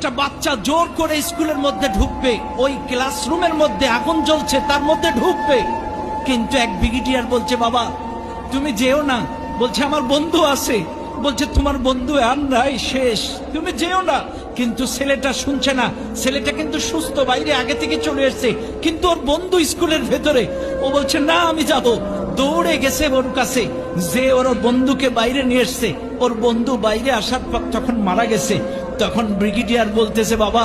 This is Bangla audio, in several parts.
একটা বাচ্চা জোর করে স্কুলের মধ্যে ঢুকবে, ওই ক্লাসরুমের মধ্যে আগুন জ্বলছে তার মধ্যে ঢুকবে, কিন্তু এক ব্রিগেডিয়ার বলছে বাবা তুমি যেও না, বলছে আমার বন্ধু আছে, বলছে তোমার বন্ধু আর নাই, শেষ, তুমি যেও না। কিন্তু ছেলেটা শুনছে না, ছেলেটা কিন্তু সুস্থ, বাইরে আগে থেকে চলে এসছে, কিন্তু ওর বন্ধু স্কুলের ভেতরে। ও বলছে না আমি যাব, দৌড়ে গেছে ওর কাছে, যে ওর বন্ধুকে বাইরে নিয়ে এসছে। ওর বন্ধু বাইরে আসার পর তখন মারা গেছে। তখন ব্রিগেডিয়ার বলতেছে বাবা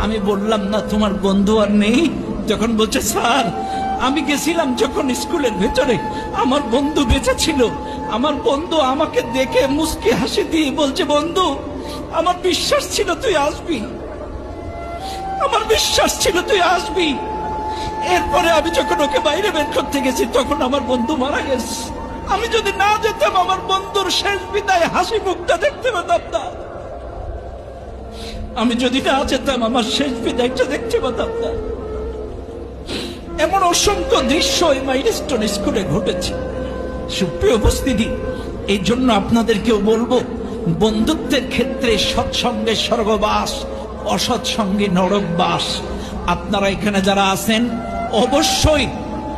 আমি বললাম না তোমার বন্ধু আর নেই? তখন বলছে স্যার আমি গেছিলাম যখন স্কুলের ভেতরে, আমার বন্ধু বেঁচে ছিল, আমার বন্ধু আমাকে দেখে মুস্কি হাসি দিয়ে বলছে বন্ধু আমার বিশ্বাস ছিল তুই আসবি, আমার বিশ্বাস ছিল তুই আসবি। এরপরে আমি যখন ওকে বাইরে বের করতে গেছি তখন আমার বন্ধু মারা গেছে। আমি যদি না যেতাম আমার বন্ধুর শেষ বিদায় হাসি মুখটা দেখতে পেতাম না, আমি যদি না যেতাম আমার শেষ বিদায়টা দেখতে পেতাম না। এমন অসংখ্য দৃশ্য এই মাইলস্টোন স্কুলে ঘটেছে। সুপ্রিয় উপস্থিতি, এই জন্য আপনাদেরকেও বলবো বন্ধুত্বের ক্ষেত্রে সৎসঙ্গে স্বর্গবাস, অসৎসঙ্গে নরকবাস। আপনারা এখানে যারা আছেন অবশ্যই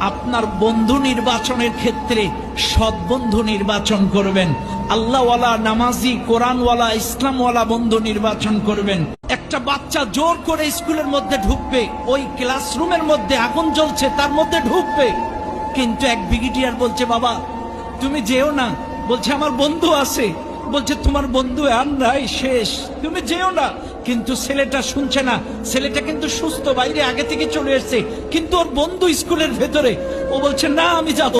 আপনার বন্ধু নির্বাচনের ক্ষেত্রে সৎ বন্ধু নির্বাচন করবেন, আল্লাহওয়ালা, নামাজি, কোরআনওয়ালা, ইসলামওয়ালা বন্ধু নির্বাচন করবেন। একটা বাচ্চা জোর করে স্কুলের মধ্যে ঢুকবে, ওই ক্লাসরুমের মধ্যে আগুন জ্বলছে তার মধ্যে ঢুকবে, কিন্তু এক ব্রিগেডিয়ার বলছে বাবা তুমি যেও না, বলছে আমার বন্ধু আছে, বলছে তোমার বন্ধু আর নাই, শেষ, তুমি যেও না। কিন্তু ছেলেটা শুনছে না, ছেলেটা কিন্তু সুস্থ, বাইরে আগে থেকে চলে এসছে, কিন্তু ওর বন্ধু স্কুলের ভেতরে। ও বলছে না আমি যাব।